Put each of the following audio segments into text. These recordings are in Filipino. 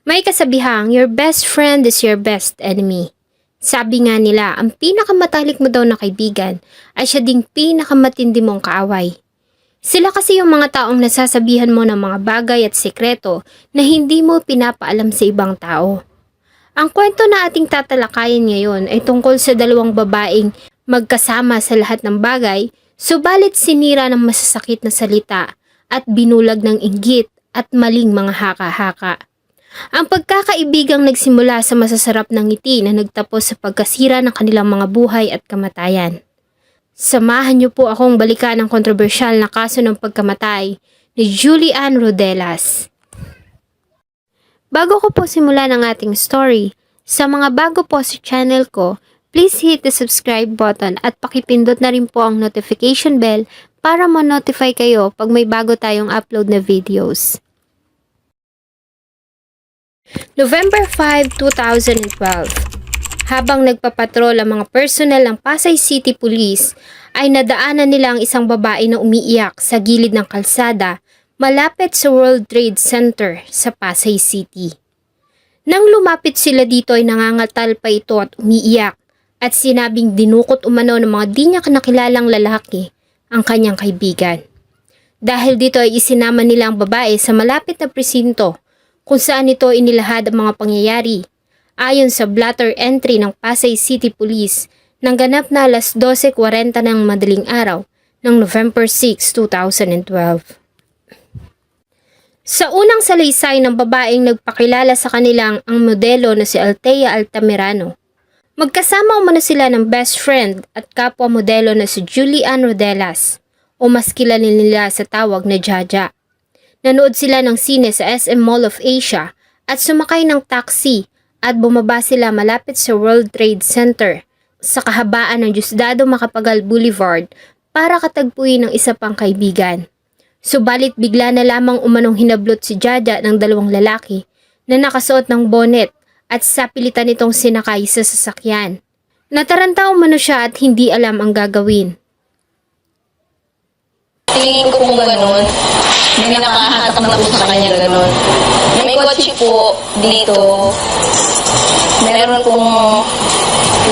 May kasabihang, your best friend is your best enemy. Sabi nga nila, ang pinakamatalik mo daw na kaibigan ay siya ding pinakamatindi mong kaaway. Sila kasi yung mga taong nasasabihan mo ng mga bagay at sekreto na hindi mo pinapaalam sa ibang tao. Ang kwento na ating tatalakayin ngayon ay tungkol sa dalawang babaeng magkasama sa lahat ng bagay, subalit sinira ng masasakit na salita at binulag ng inggit at maling mga haka-haka. Ang pagkakaibigang nagsimula sa masasarap na ngiti na nagtapos sa pagkasira ng kanilang mga buhay at kamatayan. Samahan niyo po akong balikan ang kontrobersyal na kaso ng pagkamatay ni Julie Ann Rodelas. Bago ko po simulan ang ating story, sa mga bago po sa channel ko, please hit the subscribe button at pakipindot na rin po ang notification bell para ma-notify kayo pag may bago tayong upload na videos. November 5, 2012. Habang nagpapatrol ang mga personnel ng Pasay City Police, ay nadaanan nila ang isang babae na umiiyak sa gilid ng kalsada malapit sa World Trade Center sa Pasay City. Nang lumapit sila dito ay nangangatal pa ito at umiiyak at sinabing dinukot umano ng mga di niya kanakilalang lalaki ang kanyang kaibigan. Dahil dito ay isinama nila ang babae sa malapit na presinto kung saan ito inilahad ang mga pangyayari ayon sa blotter entry ng Pasay City Police nang ganap na alas 12:40 ng madaling araw ng November 6, 2012. Sa unang salaysay ng babaeng nagpakilala sa kanilang ang modelo na si Althea Altamirano. Magkasama umano sila ng best friend at kapwa modelo na si Julie Ann Rodelas o mas kilala nila sa tawag na Jaja. Nanood sila ng sine sa SM Mall of Asia at sumakay ng taxi at bumaba sila malapit sa World Trade Center sa kahabaan ng Diosdado Macapagal Boulevard para katagpuin ng isa pang kaibigan. Subalit bigla na lamang umanong hinablot si Jaja ng dalawang lalaki na nakasuot ng bonnet at sapilitan itong sinakay sa sasakyan. Nataranta umano siya at hindi alam ang gagawin. Tingin ko kung gano'n, may nakahatak na po sa kanya gano'n. May kotse po dito, meron pong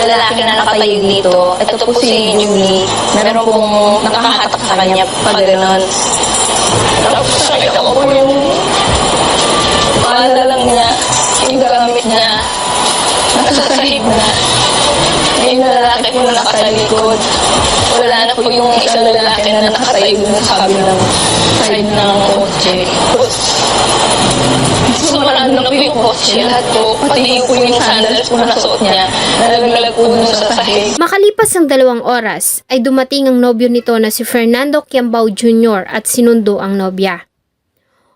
lalaki na nakatayo dito. Ito po si Julie, meron pong nakahatak sa kanya pag gano'n. Tapos nakita ko po yung pala lang niya, yung gamit niya, nakasasahig na. Yung lalaki po na nakatalikod. Wala na po yung isang lalaki na nakatayo na sa kabilang side ng kotse. Sumaraan na po yung kotse. Lahat po, pati po yung sandals po na nasuot niya. Nalaglag po dun sa sahig. Makalipas ang 2 oras ay dumating ang nobyo nito na si Fernando Quiambao Jr. at sinundo ang nobya.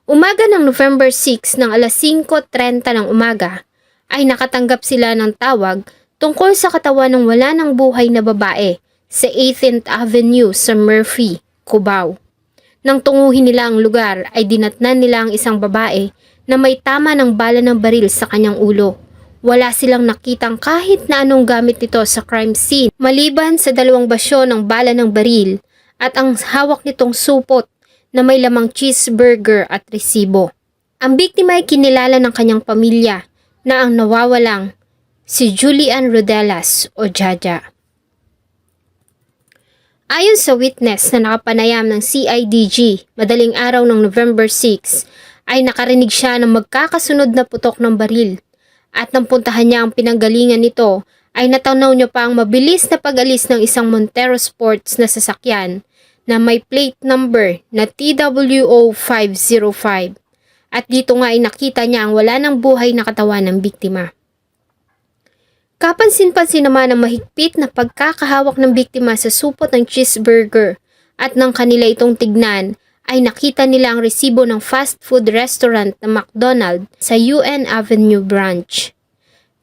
Umaga ng November 6 ng alas 5:30 ng umaga ay nakatanggap sila ng tawag tungkol sa katawan ng wala ng buhay na babae sa 18th Avenue sa Murphy, Cubao. Nang tunguhin nila ang lugar ay dinatnan nila ang isang babae na may tama ng bala ng baril sa kanyang ulo. Wala silang nakitang kahit na anong gamit nito sa crime scene maliban sa 2 basyo ng bala ng baril at ang hawak nitong supot na may lamang cheeseburger at resibo. Ang biktima ay kinilala ng kanyang pamilya na ang nawawalang si Julie Ann Rodelas o Jaja. Ayon sa witness na nakapanayam ng CIDG madaling araw ng November 6 ay nakarinig siya ng magkakasunod na putok ng baril at nang puntahan niya ang pinanggalingan nito ay natanaw niya pa ang mabilis na pag-alis ng isang Montero Sports na sasakyan na may plate number na TWO 505 at dito nga ay nakita niya ang wala ng buhay na katawan ng biktima. Kapansin-pansin naman ang mahigpit na pagkakahawak ng biktima sa supot ng cheeseburger at nang kanila itong tignan ay nakita nila ang resibo ng fast food restaurant na McDonald's sa UN Avenue branch.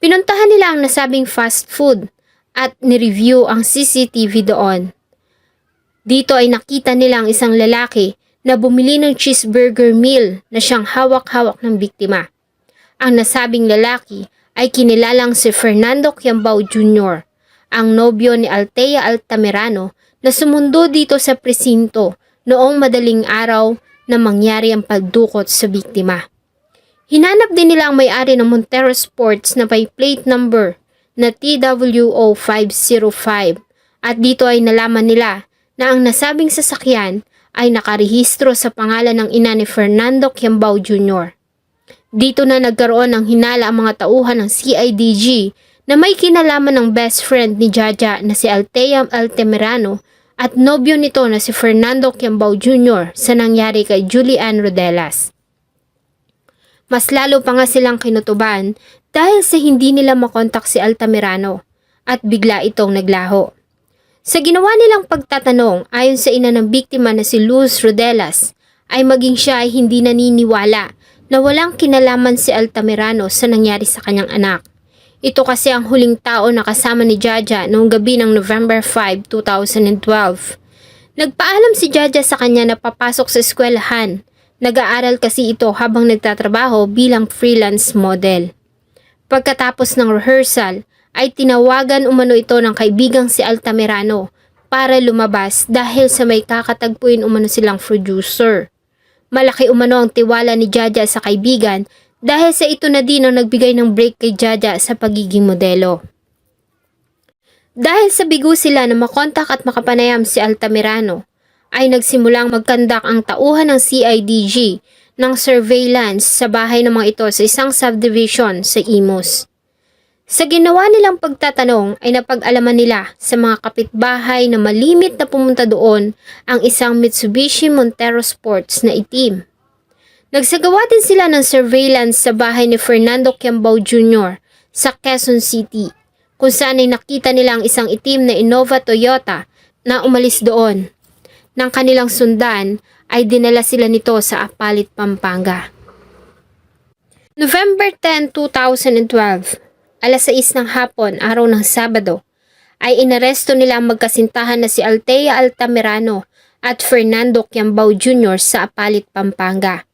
Pinuntahan nila ang nasabing fast food at nireview ang CCTV doon. Dito ay nakita nila ang isang lalaki na bumili ng cheeseburger meal na siyang hawak-hawak ng biktima. Ang nasabing lalaki ay kinilalang si Fernando Quiambao Jr., ang nobyo ni Althea Altamirano na sumundo dito sa presinto noong madaling araw na mangyari ang pagdukot sa biktima. Hinanap din nila ang may-ari ng Montero Sports na may plate number na TWO 505 at dito ay nalaman nila na ang nasabing sasakyan ay nakarehistro sa pangalan ng ina ni Fernando Quiambao Jr. Dito na nagkaroon ng hinala ang mga tauhan ng CIDG na may kinalaman ng best friend ni Jaja na si Althea Altamirano at nobyo nito na si Fernando Quiambao Jr. sa nangyari kay Julian Rodelas. Mas lalo pa nga silang kinutuban dahil sa hindi nila makontak si Altamirano at bigla itong naglaho. Sa ginawa nilang pagtatanong ayon sa ina ng biktima na si Luz Rodelas ay maging siya ay hindi naniniwala na walang kinalaman si Altamirano sa nangyari sa kanyang anak. Ito kasi ang huling tao na kasama ni Jaja noong gabi ng November 5, 2012. Nagpaalam si Jaja sa kanya na papasok sa eskwelahan. Nag-aaral kasi ito habang nagtatrabaho bilang freelance model. Pagkatapos ng rehearsal, ay tinawagan umano ito ng kaibigang si Altamirano para lumabas dahil sa may kakatagpuin umano silang producer. Malaki umano ang tiwala ni Jaja sa kaibigan dahil sa ito na din ang nagbigay ng break kay Jaja sa pagiging modelo. Dahil sa bigo sila na makontak at makapanayam si Altamirano, ay nagsimulang magkandak ang tauhan ng CIDG ng surveillance sa bahay ng mga ito sa isang subdivision sa Imus. Sa ginawa nilang pagtatanong ay napag-alaman nila sa mga kapitbahay na malimit na pumunta doon ang isang Mitsubishi Montero Sports na itim. Nagsagawa din sila ng surveillance sa bahay ni Fernando Quiambao Jr. sa Quezon City, kung saan ay nakita nila ang isang itim na Innova Toyota na umalis doon. Nang kanilang sundan ay dinala sila nito sa Apalit, Pampanga. November 10, 2012, alas 6 ng hapon, araw ng Sabado, ay inaresto nila ang magkasintahan na si Althea Altamirano at Fernando Quiambao Jr. sa Apalit, Pampanga.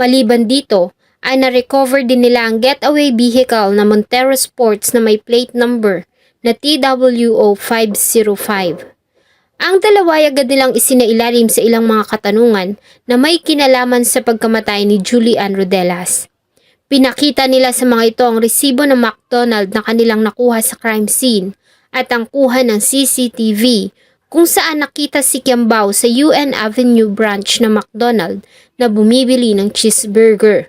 Maliban dito, ay na-recover din nila ang getaway vehicle na Montero Sports na may plate number na TWO 505. Ang dalawa ay agad nilang isinailalim sa ilang mga katanungan na may kinalaman sa pagkamatay ni Julian Rodelas. Pinakita nila sa mga ito ang resibo ng McDonald na kanilang nakuha sa crime scene at ang kuha ng CCTV kung saan nakita si Quiambao sa UN Avenue branch ng McDonald na bumibili ng cheeseburger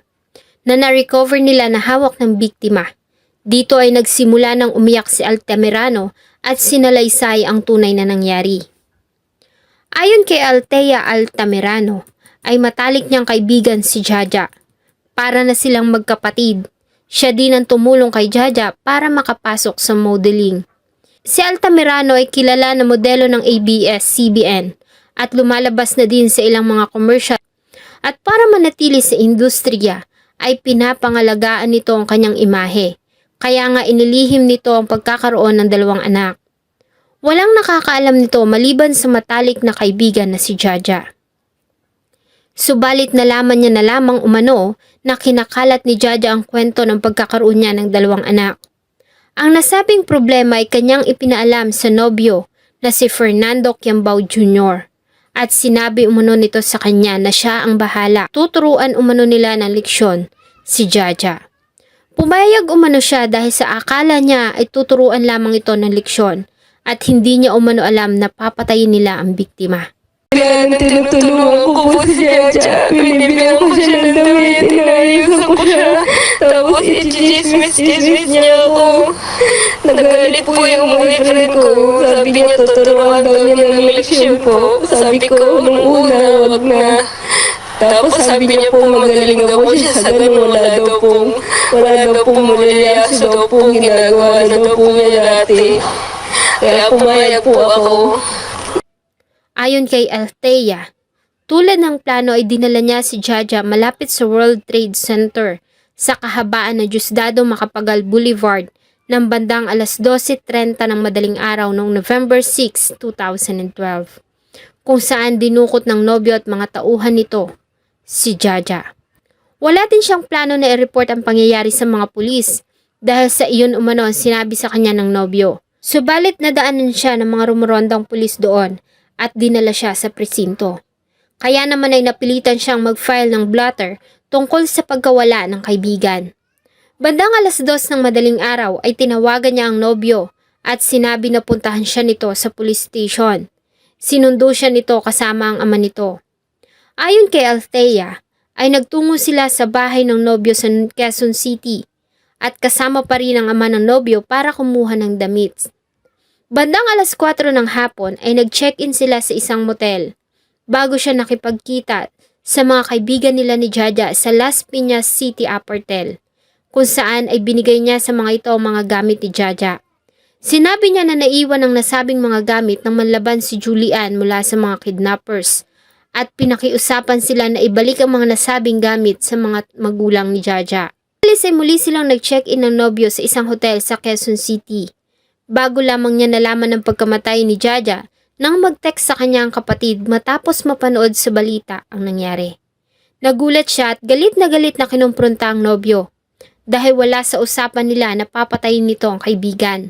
na na-recover nila na hawak ng biktima. Dito ay nagsimula ng umiyak si Altamirano at sinalaysay ang tunay na nangyari. Ayon kay Althea Altamirano, ay matalik niyang kaibigan si Jaja. Para na silang magkapatid. Siya din ang tumulong kay Jaja para makapasok sa modeling. Si Altamirano ay kilala na modelo ng ABS-CBN at lumalabas na din sa ilang mga commercial. At para manatili sa industriya, ay pinapangalagaan nito ang kanyang imahe. Kaya nga inilihim nito ang pagkakaroon ng 2 anak. Walang nakakaalam nito maliban sa matalik na kaibigan na si Jaja. Subalit nalaman niya na lamang umano na kinakalat ni Jaja ang kwento ng pagkakaroon niya ng 2 anak. Ang nasabing problema ay kanyang ipinaalam sa nobyo na si Fernando Quiambao Jr. At sinabi umano nito sa kanya na siya ang bahala. Tuturuan umano nila ng leksyon si Jaja. Pumayag umano siya dahil sa akala niya ay tuturuan lamang ito ng leksyon. At hindi niya umano alam na papatayin nila ang biktima. Tinutulungan ko po si Jaja. Binibilang ko siya ng damit. Inaayusan ko siya. Tapos i-chismis niya ako. Nagalit po yung boyfriend ko. Sabi niya tuturuan daw niya ng leksyon po. Sabi ko nung una wag na. Tapos sabi niya po magaling daw po siya sa ganun. Wala daw pong mulyaso daw po ginagawa na daw po niya dati. Kaya pumayag po ako. Ayon kay Althea, tulad ng plano ay dinala niya si Jaja malapit sa World Trade Center sa kahabaan ng Diosdado Macapagal Boulevard ng bandang alas 12:30 ng madaling araw noong November 6, 2012, kung saan dinukot ng nobyo at mga tauhan nito si Jaja. Wala din siyang plano na i-report ang pangyayari sa mga pulis dahil sa iyon umano ang sinabi sa kanya ng nobyo. Subalit nadaanan siya ng mga rumorondang pulis doon at dinala siya sa presinto. Kaya naman ay napilitan siyang mag-file ng blotter tungkol sa pagkawala ng kaibigan. Bandang 2:00 ng madaling araw ay tinawagan niya ang nobyo at sinabi na puntahan siya nito sa police station. Sinundo siya nito kasama ang ama nito. Ayon kay Althea, ay nagtungo sila sa bahay ng nobyo sa Quezon City at kasama pa rin ang ama ng nobyo para kumuha ng damit. Bandang 4:00 ng hapon ay nag-check-in sila sa isang motel bago siya nakipagkita sa mga kaibigan nila ni Jaja sa Las Piñas City Apartel, kung saan ay binigay niya sa mga ito ang mga gamit ni Jaja. Sinabi niya na naiwan ang nasabing mga gamit ng manlaban si Julian mula sa mga kidnappers at pinakiusapan sila na ibalik ang mga nasabing gamit sa mga magulang ni Jaja. Alis ay muli silang nag-check-in ng nobyo sa isang hotel sa Quezon City. Bago lamang niya nalaman ng pagkamatay ni Jaja nang mag-text sa kanya ang kapatid matapos mapanood sa balita ang nangyari. Nagulat siya at galit na kinumpronta ang nobyo dahil wala sa usapan nila na papatayin nito ang kaibigan.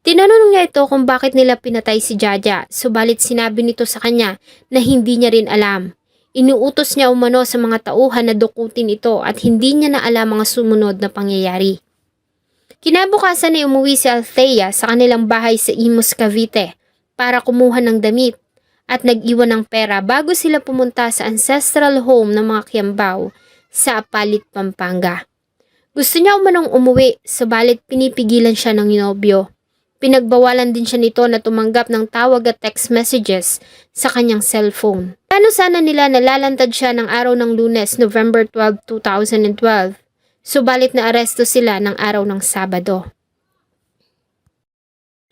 Tinanong niya ito kung bakit nila pinatay si Jaja, subalit sinabi nito sa kanya na hindi niya rin alam. Inuutos niya umano sa mga tauhan na dukutin ito at hindi niya na alam mga sumunod na pangyayari. Kinabukasan ay umuwi si Althea sa kanilang bahay sa Imus, Cavite para kumuha ng damit at nag-iwan ng pera bago sila pumunta sa ancestral home ng mga Kiambao sa Apalit, Pampanga. Gusto niya umanong umuwi, subalit pinipigilan siya ng nobyo. Pinagbawalan din siya nito na tumanggap ng tawag at text messages sa kanyang cellphone. Plano sana nila nalalantad siya ng araw ng Lunes, November 12, 2012. Subalit na aresto sila ng araw ng Sabado.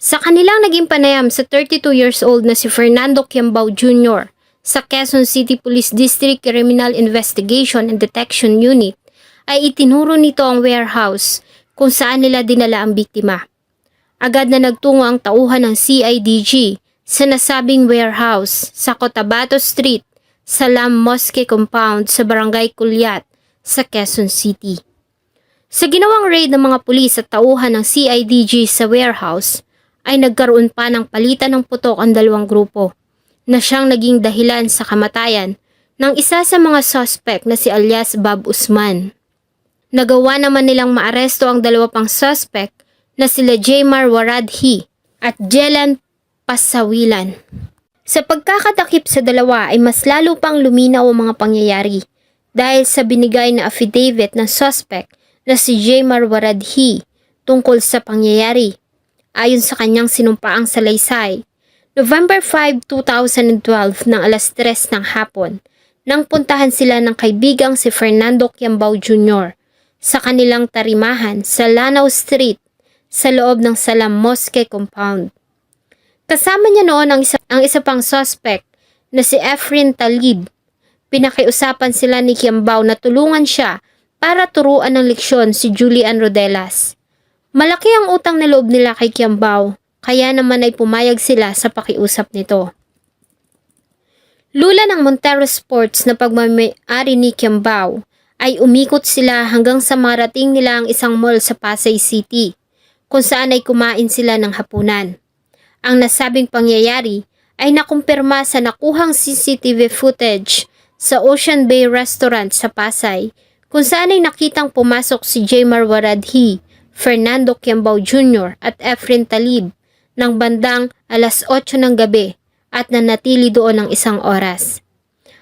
Sa kanilang naging panayam sa 32 years old na si Fernando Kiambao Jr. sa Quezon City Police District Criminal Investigation and Detection Unit, ay itinuro nito ang warehouse kung saan nila dinala ang biktima. Agad na nagtungo ang tauhan ng CIDG sa nasabing warehouse sa Cotabato Street, Salam Mosque Compound sa Barangay Culiat sa Quezon City. Sa ginawang raid ng mga pulis at tauhan ng CIDG sa warehouse, ay nagkaroon pa ng palitan ng putok ang dalawang grupo na siyang naging dahilan sa kamatayan ng isa sa mga suspect na si alias Bob Usman. Nagawa naman nilang maaresto ang dalawa pang suspect na sila Jaymar Waradhi at Jelan Pasawilan. Sa pagkakatakip sa dalawa ay mas lalo pang luminaw ang mga pangyayari dahil sa binigay na affidavit ng suspect na si Jaymar Waradhi tungkol sa pangyayari. Ayon sa kanyang sinumpaang salaysay, November 5, 2012 ng 3:00 ng hapon nang puntahan sila ng kaibigang si Fernando Kiambao Jr. sa kanilang tarimahan sa Lanao Street sa loob ng Salam Mosque Compound. Kasama niya noon ang isa pang suspect na si Efren Talib. Pinakiusapan sila ni Kiambao na tulungan siya para turuan ng leksyon si Julian Rodelas. Malaki ang utang na loob nila kay Kiambao, kaya naman ay pumayag sila sa pakiusap nito. Lula ng Montero Sports na pagmamay-ari ni Kiambao ay umikot sila hanggang sa marating nila ang isang mall sa Pasay City, kung saan ay kumain sila ng hapunan. Ang nasabing pangyayari ay nakumpirma sa nakuhang CCTV footage sa Ocean Bay Restaurant sa Pasay, kung saan ay nakitang pumasok si Jaymar Waradhi, Fernando Kiambao Jr. at Efren Talib ng bandang 8:00 ng gabi at nanatili doon ng 1 oras.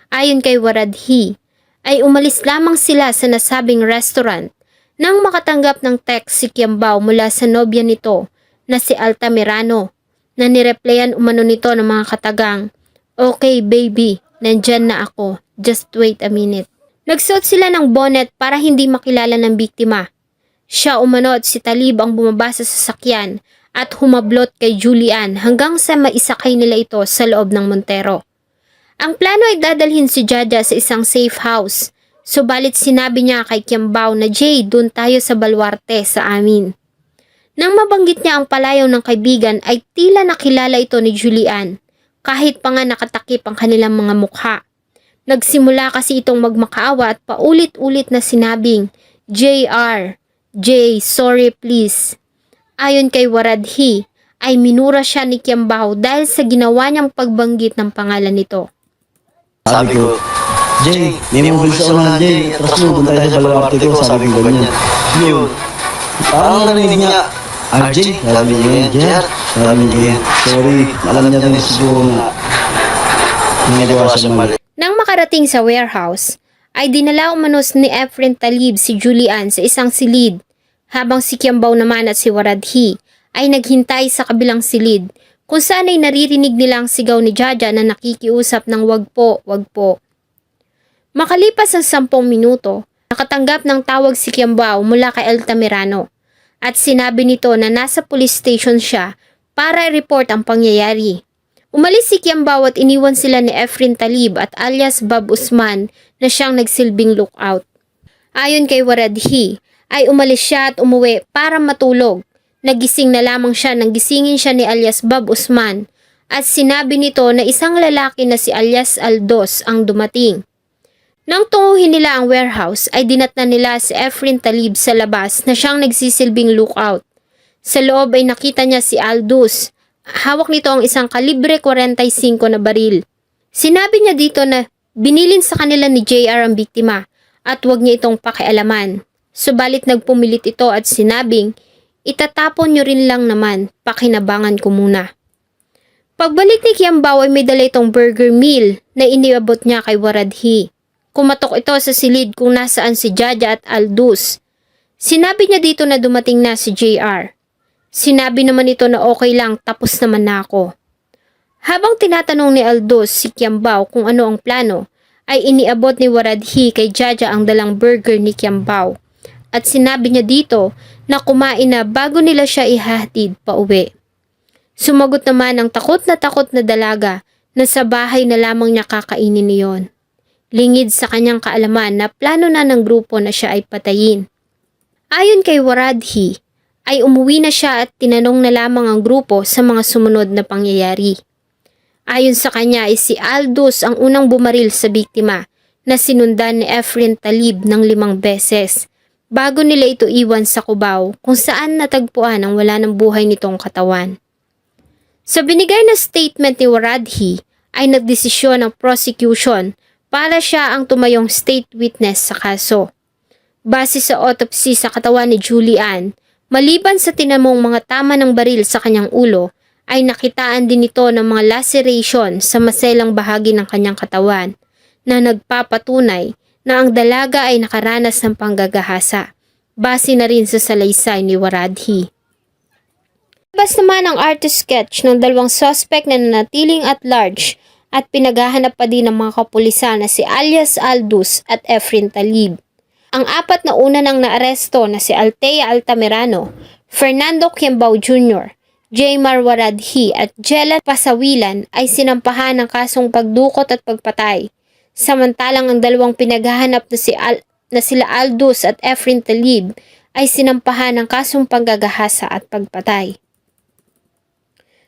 Ayon kay Waradhi, ay umalis lamang sila sa nasabing restaurant nang makatanggap ng text si Kiambao mula sa nobya nito na si Altamirano na nireplyan umano nito ng mga katagang, "Okay baby, nandyan na ako, just wait a minute." Nagsuot sila ng bonnet para hindi makilala ng biktima. Siya umano at si Talib ang bumaba sa sasakyan at humablot kay Julian hanggang sa maisakay nila ito sa loob ng Montero. Ang plano ay dadalhin si Jaja sa isang safe house. Subalit sinabi niya kay Kiambao na, "Jay, dun tayo sa Baluarte sa amin." Nang mabanggit niya ang palayaw ng kaibigan ay tila nakilala ito ni Julian, kahit pa nga nakatakip ang kanilang mga mukha. Nagsimula kasi itong magmakaawa at paulit-ulit na sinabing, "JR, Jay, sorry please." Ayon kay Waradhi, ay minura siya ni Kiambao dahil sa ginawa niyang pagbanggit ng pangalan nito. Sabi ko, Jay, may mobile sa unahan, Jay. Atras mo, doon tayo sa baluarte ko. Sabi ko ganyan. Yun. Parang narinig niya. RJ, sabi niya yan, JR. Sabi niya, sorry, alam niya rin siguro na nagawa siya mali. Nang makarating sa warehouse, ay dinala umanos ni Efren Talib si Julian sa isang silid, habang si Kiambaw naman at si Waradhi ay naghintay sa kabilang silid kung saan ay naririnig nilang sigaw ni Jaja na nakikiusap ng wag po, wag po. Makalipas ang 10 minuto, nakatanggap ng tawag si Kiambaw mula kay Altamirano at sinabi nito na nasa police station siya para i-report ang pangyayari. Umalis si Kiambaw at iniwan sila ni Efren Talib at alias Bob Usman na siyang nagsilbing lookout. Ayon kay Waradhi, ay umalis siya at umuwi para matulog. Nagising na lamang siya nang gisingin siya ni alias Bob Usman at sinabi nito na isang lalaki na si alias Aldos ang dumating. Nang tunguhin nila ang warehouse ay dinatnan nila si Efren Talib sa labas na siyang nagsisilbing lookout. Sa loob ay nakita niya si Aldos. Hawak nito ang isang kalibre 45 na baril. Sinabi niya dito na binilin sa kanila ni JR ang biktima at huwag niya itong pakialaman. Subalit nagpumilit ito at sinabing, itatapon niyo rin lang naman, pakinabangan ko muna. Pagbalik ni Kiambaw ay may dala itong burger meal na iniabot niya kay Waradhi. Kumatok ito sa silid kung nasaan si Jaja at Aldous. Sinabi niya dito na dumating na si JR. Sinabi naman ito na okay lang, tapos naman na ako. Habang tinatanong ni Aldous si Kiambaw kung ano ang plano, ay iniabot ni Waradhi kay Jaja ang dalang burger ni Kiambaw. At sinabi niya dito na kumain na bago nila siya ihahatid pa uwi. Sumagot naman ang takot na dalaga na sa bahay na lamang niya kakainin niyon. Lingid sa kanyang kaalaman na plano na ng grupo na siya ay patayin. Ayon kay Waradhi, ay umuwi na siya at tinanong na lamang ang grupo sa mga sumunod na pangyayari. Ayon sa kanya ay si Aldous ang unang bumaril sa biktima na sinundan ni Efren Talib ng 5 beses bago nila ito iwan sa Cubao kung saan natagpuan ang wala ng buhay nitong katawan. Sa binigay na statement ni Waradhi ay nagdesisyon ang prosecution para siya ang tumayong state witness sa kaso. Base sa autopsy sa katawan ni Julian, maliban sa tinamong mga tama ng baril sa kanyang ulo, ay nakitaan din ito ng mga laceration sa maselang bahagi ng kanyang katawan na nagpapatunay na ang dalaga ay nakaranas ng panggagahasa. Base na rin sa salaysay ni Waradhi. Labas naman ang artist sketch ng 2 suspect na nanatiling at large at pinaghahanap pa din ng mga kapulisan na si alias Aldous at Efren Talib. Ang 4 na una nang naaresto na si Althea Altamirano, Fernando Kiambaw Jr., Jaymar Waradhi at Jella Pasawilan ay sinampahan ng kasong pagdukot at pagpatay. Samantalang ang 2 pinaghahanap na sila Aldous at Efren Talib ay sinampahan ng kasong panggagahasa at pagpatay.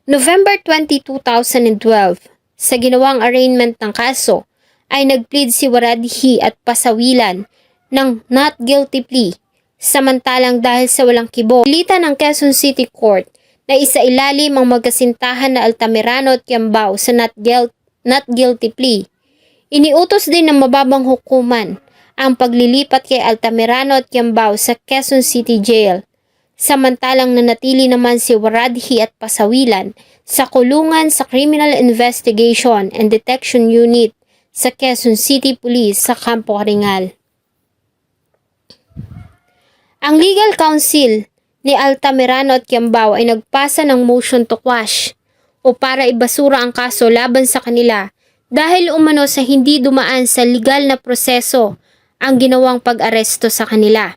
November 20, 2012, sa ginawang arraignment ng kaso, ay nagplead si Waradhi at Pasawilan ng not guilty plea. Samantalang dahil sa walang kibo, pilitan ng Quezon City Court na isailalim ang magkasintahan na Altamirano at Kiambaw sa not guilty plea. Iniutos din ng mababang hukuman ang paglilipat kay Altamirano at Kiambaw sa Quezon City Jail. Samantalang nanatili naman si Waradhi at Pasawilan sa kulungan sa Criminal Investigation and Detection Unit sa Quezon City Police sa Campo Karingal. Ang legal counsel ni Altamirano at Kiambaw ay nagpasa ng motion to quash o para ibasura ang kaso laban sa kanila dahil umano sa hindi dumaan sa legal na proseso ang ginawang pag-aresto sa kanila.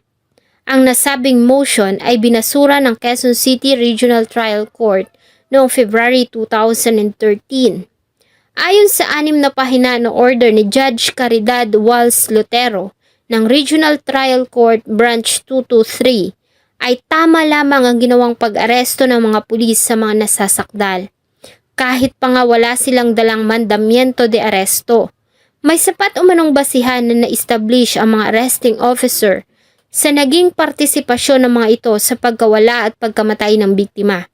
Ang nasabing motion ay binasura ng Quezon City Regional Trial Court noong February 2013. Ayon sa 6 na pahina na order ni Judge Caridad Walls Lotero ng Regional Trial Court Branch 223, ay tama lamang ang ginawang pag-aresto ng mga pulis sa mga nasasakdal. Kahit pa nga wala silang dalang mandamiento de aresto, may sapat umanong basihan na na-establish ang mga arresting officer sa naging partisipasyon ng mga ito sa pagkawala at pagkamatay ng biktima.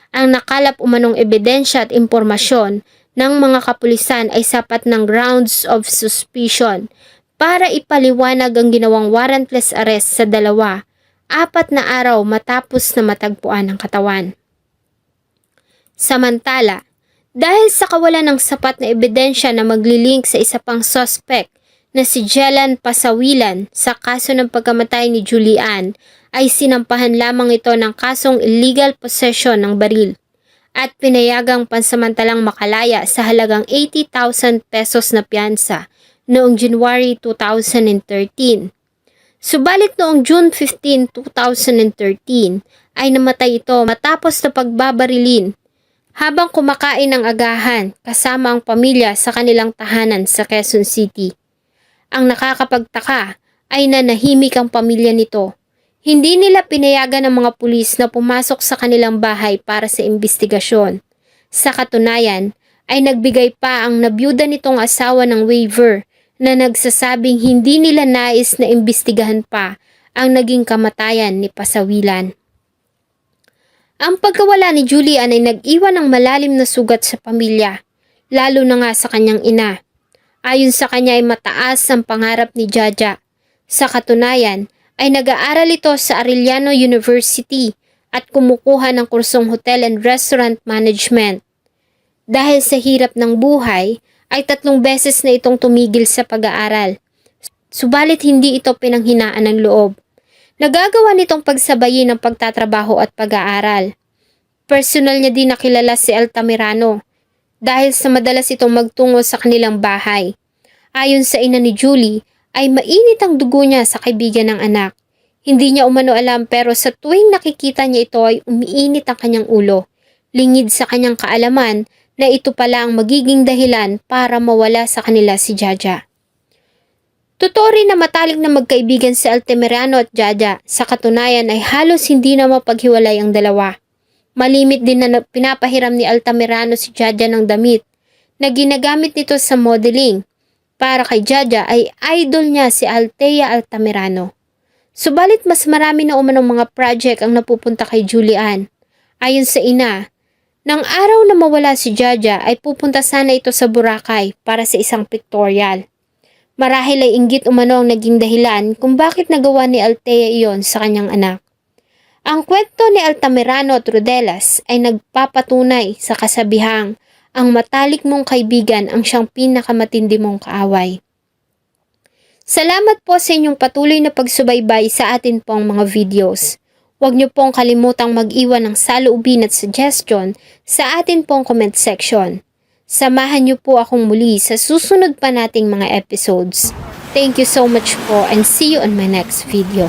Ang nakalap umanong ebidensya at impormasyon ng mga kapulisan ay sapat ng grounds of suspicion para ipaliwanag ang ginawang warrantless arrest sa 4 na araw matapos na matagpuan ang katawan. Samantala, dahil sa kawalan ng sapat na ebidensya na maglilink sa isa pang suspect na si Jellan Pasawilan sa kaso ng pagkamatay ni Julian, ay sinampahan lamang ito ng kasong illegal possession ng baril at pinayagang pansamantalang makalaya sa halagang 80,000 pesos na piyansa noong January 2013. Subalit noong June 15, 2013 ay namatay ito matapos na pagbabarilin habang kumakain ng agahan kasama ang pamilya sa kanilang tahanan sa Quezon City. Ang nakakapagtaka ay nanahimik ang pamilya nito. Hindi nila pinayagan ng mga pulis na pumasok sa kanilang bahay para sa investigasyon. Sa katunayan, ay nagbigay pa ang nabiyuda nitong asawa ng waiver na nagsasabing hindi nila nais na imbestigahan pa ang naging kamatayan ni Pasawilan. Ang pagkawala ni Julian ay nag-iwan ng malalim na sugat sa pamilya, lalo na nga sa kanyang ina. Ayon sa kanya ay mataas ang pangarap ni Jaja. Sa katunayan, ay nag-aaral ito sa Arellano University at kumukuha ng kursong Hotel and Restaurant Management. Dahil sa hirap ng buhay, ay 3 beses na itong tumigil sa pag-aaral. Subalit hindi ito pinanghinaan ng loob. Nagagawa nitong pagsabayin ng pagtatrabaho at pag-aaral. Personal niya din nakilala si Altamirano dahil sa madalas itong magtungo sa kanilang bahay. Ayon sa ina ni Julie, ay mainit ang dugo niya sa kaibigan ng anak. Hindi niya umano alam pero sa tuwing nakikita niya ito ay umiinit ang kanyang ulo. Lingid sa kanyang kaalaman na ito pala ang magiging dahilan para mawala sa kanila si Jaja. Totoo rin na matalik na magkaibigan si Altamirano at Jaja. Sa katunayan ay halos hindi na mapaghiwalay ang dalawa. Malimit din na pinapahiram ni Altamirano si Jaja ng damit na ginagamit nito sa modeling. Para kay Jaja ay idol niya si Althea Altamirano. Subalit mas marami na umanong mga project ang napupunta kay Julian. Ayon sa ina, nang araw na mawala si Jaja ay pupunta sana ito sa Boracay para sa isang pictorial. Marahil ay inggit umano ang naging dahilan kung bakit nagawa ni Althea iyon sa kanyang anak. Ang kwento ni Altamirano at Rodelas ay nagpapatunay sa kasabihang ang matalik mong kaibigan ang siyang pinakamatindi mong kaaway. Salamat po sa inyong patuloy na pagsubaybay sa atin pong mga videos. Huwag niyo pong kalimutang mag-iwan ng saloobin at suggestion sa atin pong comment section. Samahan niyo po akong muli sa susunod pa nating mga episodes. Thank you so much po and see you on my next video.